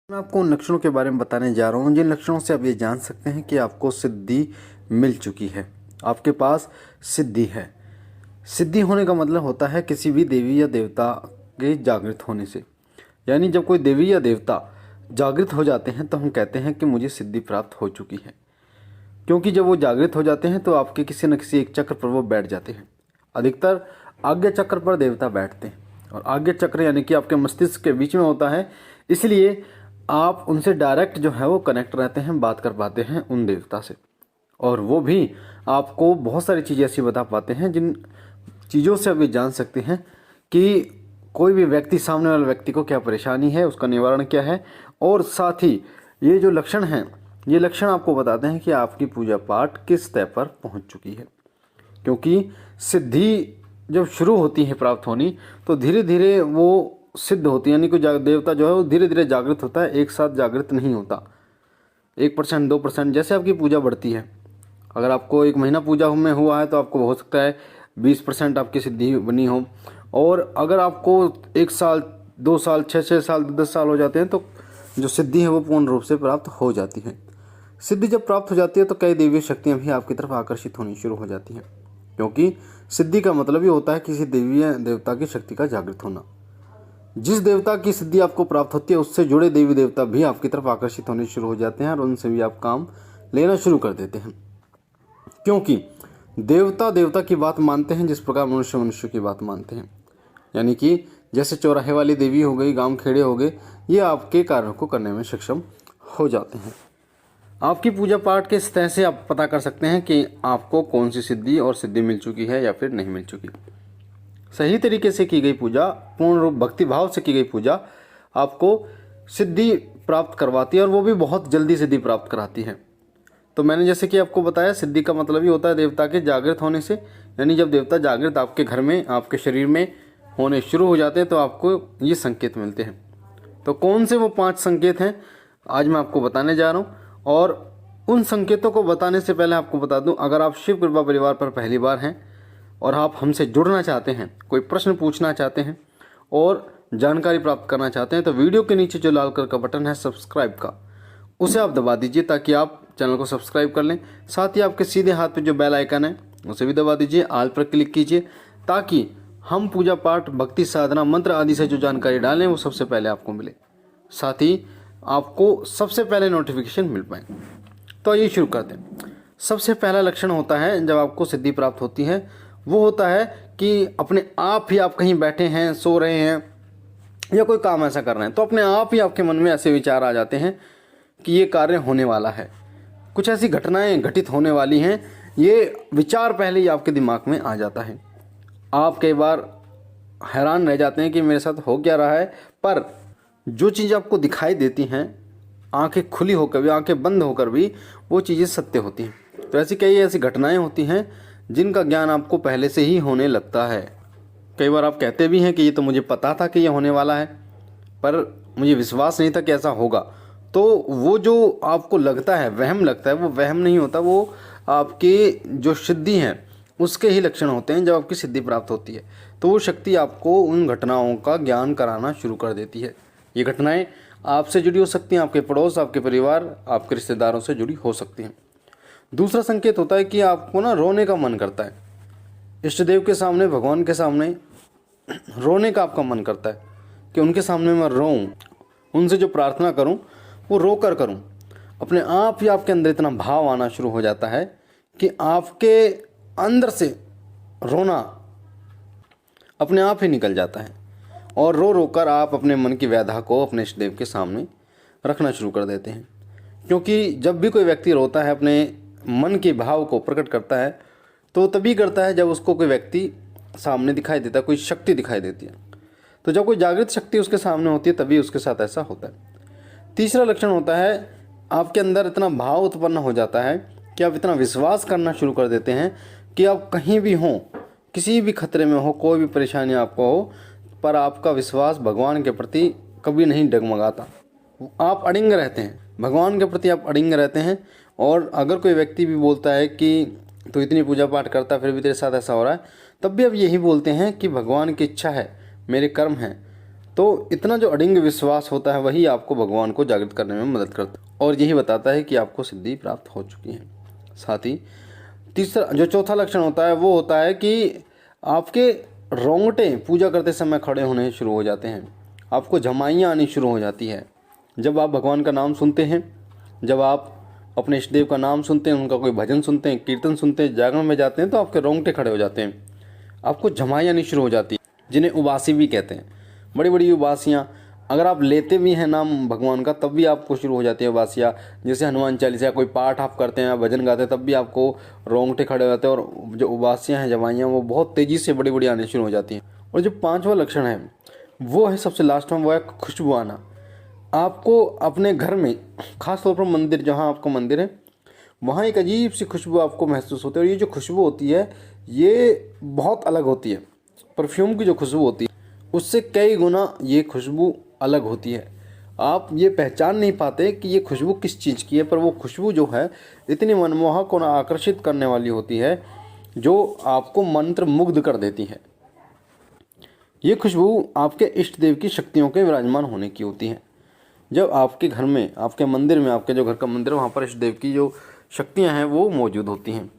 मैं आपको उन लक्षणों के बारे में बताने जा रहा हूँ जिन लक्षणों से आप ये जान सकते हैं कि आपको सिद्धि मिल चुकी है, आपके पास सिद्धि है। सिद्धि होने का मतलब होता है किसी भी देवी या देवता के जागृत होने से। यानी जब कोई देवी या देवता जागृत हो जाते हैं तो हम कहते हैं कि मुझे सिद्धि प्राप्त हो चुकी है, क्योंकि जब वो जागृत हो जाते हैं तो आपके किसी न किसी एक चक्र पर वो बैठ जाते हैं। अधिकतर आज्ञा चक्र पर देवता बैठते हैं, और आज्ञा चक्र यानी कि आपके मस्तिष्क के बीच में होता है, इसलिए आप उनसे डायरेक्ट जो है वो कनेक्ट रहते हैं, बात कर पाते हैं उन देवता से। और वो भी आपको बहुत सारी चीज़ें ऐसी बता पाते हैं जिन चीज़ों से आप ये जान सकते हैं कि कोई भी व्यक्ति, सामने वाले व्यक्ति को क्या परेशानी है, उसका निवारण क्या है। और साथ ही ये जो लक्षण हैं, ये लक्षण आपको बताते हैं कि आपकी पूजा पाठ किस स्तर पर पहुंच चुकी है। क्योंकि सिद्धि जब शुरू होती है प्राप्त होनी, तो धीरे धीरे वो सिद्ध होती है, यानी कि देवता जो है वो धीरे धीरे जागृत होता है, एक साथ जागृत नहीं होता। 1% 2% जैसे आपकी पूजा बढ़ती है। अगर आपको 1 महीना पूजा में हुआ है तो आपको हो सकता है 20% आपकी सिद्धि बनी हो, और अगर आपको 1 साल 2 साल 6 साल 10 साल हो जाते हैं तो जो सिद्धि है वो पूर्ण रूप से प्राप्त हो जाती है। सिद्धि जब प्राप्त हो जाती है तो कई देवी शक्तियाँ भी आपकी तरफ आकर्षित होनी शुरू हो जाती हैं, क्योंकि सिद्धि का मतलब ही होता है किसी देवी या देवता की शक्ति का जागृत होना। जिस देवता की सिद्धि आपको प्राप्त होती है उससे जुड़े देवी देवता भी आपकी तरफ आकर्षित होने शुरू हो जाते हैं, और उनसे भी आप काम लेना शुरू कर देते हैं। क्योंकि देवता देवता की बात मानते हैं जिस प्रकार मनुष्य मनुष्य की बात मानते हैं। यानी कि जैसे चौराहे वाली देवी हो गई, गांव खेड़े हो गए, ये आपके कार्यों को करने में सक्षम हो जाते हैं। आपकी पूजा पाठ के स्तर से आप पता कर सकते हैं कि आपको कौन सी सिद्धि और सिद्धि मिल चुकी है या फिर नहीं मिल चुकी। सही तरीके से की गई पूजा, पूर्ण रूप भक्ति भाव से की गई पूजा आपको सिद्धि प्राप्त करवाती है, और वो भी बहुत जल्दी सिद्धि प्राप्त कराती है। तो मैंने जैसे कि आपको बताया, सिद्धि का मतलब ही होता है देवता के जागृत होने से। यानी जब देवता जागृत आपके घर में, आपके शरीर में होने शुरू हो जाते हैं तो आपको ये संकेत मिलते हैं। तो कौन से वो 5 संकेत हैं आज मैं आपको बताने जा रहा हूँ। और उन संकेतों को बताने से पहले आपको बता दूँ, अगर आप शिव कृपा परिवार पर पहली बार हैं और आप हमसे जुड़ना चाहते हैं, कोई प्रश्न पूछना चाहते हैं और जानकारी प्राप्त करना चाहते हैं, तो वीडियो के नीचे जो लाल कलर का बटन है सब्सक्राइब का, उसे आप दबा दीजिए ताकि आप चैनल को सब्सक्राइब कर लें। साथ ही आपके सीधे हाथ पे जो बेल आइकन है उसे भी दबा दीजिए, ऑल पर क्लिक कीजिए, ताकि हम पूजा पाठ, भक्ति, साधना, मंत्र आदि से जो जानकारी डालें वो सबसे पहले आपको मिले, साथ ही आपको सबसे पहले नोटिफिकेशन मिल पाए। तो आइए शुरू करते हैं। सबसे पहला लक्षण होता है जब आपको सिद्धि प्राप्त होती है, वो होता है कि अपने आप ही आप कहीं बैठे हैं, सो रहे हैं या कोई काम ऐसा कर रहे हैं, तो अपने आप ही आपके मन में ऐसे विचार आ जाते हैं कि ये कार्य होने वाला है, कुछ ऐसी घटनाएं घटित होने वाली हैं। ये विचार पहले ही आपके दिमाग में आ जाता है। आप कई बार हैरान रह जाते हैं कि मेरे साथ हो क्या रहा है, पर जो चीज़ आपको दिखाई देती हैं, आंखें खुली होकर भी, आंखें बंद होकर भी, वो चीज़ें सत्य होती हैं। तो ऐसी कई ऐसी घटनाएं होती हैं जिनका ज्ञान आपको पहले से ही होने लगता है। कई बार आप कहते भी हैं कि ये तो मुझे पता था कि ये होने वाला है, पर मुझे विश्वास नहीं था कि ऐसा होगा। तो वो जो आपको लगता है, वहम लगता है, वो वहम नहीं होता, वो आपकी जो सिद्धि हैं उसके ही लक्षण होते हैं। जब आपकी सिद्धि प्राप्त होती है तो वो शक्ति आपको उन घटनाओं का ज्ञान कराना शुरू कर देती है। ये घटनाएं आपसे जुड़ी हो सकती हैं, आपके पड़ोस, आपके परिवार, आपके रिश्तेदारों से जुड़ी हो सकती हैं। दूसरा संकेत होता है कि आपको ना रोने का मन करता है। इष्ट देव के सामने, भगवान के सामने रोने का आपका मन करता है कि उनके सामने मैं रोऊं, उनसे जो प्रार्थना करूं वो रो कर करूं। अपने आप ही आपके अंदर इतना भाव आना शुरू हो जाता है कि आपके अंदर से रोना अपने आप ही निकल जाता है, और रो रो कर आप अपने मन की व्यथा को अपने इष्ट देव के सामने रखना शुरू कर देते हैं। क्योंकि जब भी कोई व्यक्ति रोता है, अपने मन के भाव को प्रकट करता है, तो तभी करता है जब उसको कोई व्यक्ति सामने दिखाई देता है, कोई शक्ति दिखाई देती है। तो जब कोई जागृत शक्ति उसके सामने होती है तभी उसके साथ ऐसा होता है। तीसरा लक्षण होता है आपके अंदर इतना भाव उत्पन्न हो जाता है कि आप इतना विश्वास करना शुरू कर देते हैं कि आप कहीं भी हों, किसी भी खतरे में हो, कोई भी परेशानी आपको हो, पर आपका विश्वास भगवान के प्रति कभी नहीं डगमगाता। आप अड़िंग रहते हैं, भगवान के प्रति आप अड़िंग रहते हैं। और अगर कोई व्यक्ति भी बोलता है कि तो इतनी पूजा पाठ करता फिर भी तेरे साथ ऐसा हो रहा है, तब भी आप यही बोलते हैं कि भगवान की इच्छा है, मेरे कर्म हैं, तो इतना जो अडिंग विश्वास होता है वही आपको भगवान को जागृत करने में मदद करता है और यही बताता है कि आपको सिद्धि प्राप्त हो चुकी है। साथ ही तीसरा जो चौथा लक्षण होता है वो होता है कि आपके रोंगटे पूजा करते समय खड़े होने शुरू हो जाते हैं, आपको झमाइयाँ आनी शुरू हो जाती है। जब आप भगवान का नाम सुनते हैं, जब आप अपने इष्ट देव का नाम सुनते हैं, उनका कोई भजन सुनते हैं, कीर्तन सुनते हैं, जागरण में जाते हैं, तो आपके रोंगटे खड़े हो जाते हैं, आपको झमाइयाँ आनी शुरू हो जाती है, जिन्हें उबासी भी कहते हैं। बड़ी बड़ी उबासियाँ, अगर आप लेते भी हैं नाम भगवान का तब भी आपको शुरू हो जाती है उबासियाँ। जैसे हनुमान चालीसा, कोई पाठ आप करते हैं, भजन गाते हैं, तब भी आपको रोंगटे खड़े हो जाते हैं और जो उबासियाँ हैं, जवाइयाँ, वो बहुत तेज़ी से बड़ी बड़ी आनी शुरू हो जाती हैं। और जो पांचवा लक्षण है वो है सबसे लास्ट में, वो है खुशबू आना। आपको अपने घर में, खास तौर पर मंदिर, जहाँ आपका मंदिर है वहाँ एक अजीब सी खुशबू आपको महसूस होती है। और ये जो खुशबू होती है ये बहुत अलग होती है। परफ्यूम की जो खुशबू होती है उससे कई गुना ये खुशबू अलग होती है। आप ये पहचान नहीं पाते कि ये खुशबू किस चीज़ की है, पर वो खुशबू जो है इतनी मनमोहक और आकर्षित करने वाली होती है जो आपको मंत्र मुग्ध कर देती है। ये खुशबू आपके इष्ट देव की शक्तियों के विराजमान होने की होती है। जब आपके घर में, आपके मंदिर में, आपके जो घर का मंदिर है वहाँ पर इष्ट देव की जो शक्तियाँ हैं वो मौजूद होती हैं।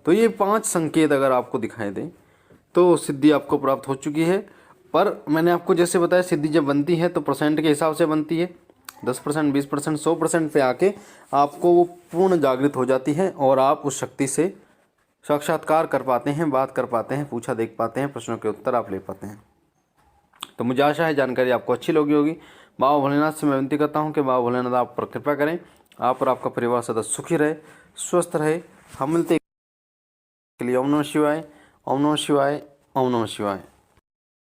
तो ये 5 संकेत अगर आपको दिखाई दें तो सिद्धि आपको प्राप्त हो चुकी है। पर मैंने आपको जैसे बताया, सिद्धि जब बनती है तो परसेंट के हिसाब से बनती है। 10%, 20%, 100% पे आके आपको वो पूर्ण जागृत हो जाती है और आप उस शक्ति से साक्षात्कार कर पाते हैं, बात कर पाते हैं, पूछा देख पाते हैं, प्रश्नों के उत्तर आप ले पाते हैं। तो मुझे आशा है जानकारी आपको अच्छी लगी होगी। बाबा भोलेनाथ से मैं विनती करता हूँ कि बाबा भोलेनाथ आप पर कृपा करें, आप और आपका परिवार सदा सुखी रहे, स्वस्थ रहे। हम मिलते के लिए ओम नमः शिवाय, ओम नमः शिवाय, ओम नमः शिवाय।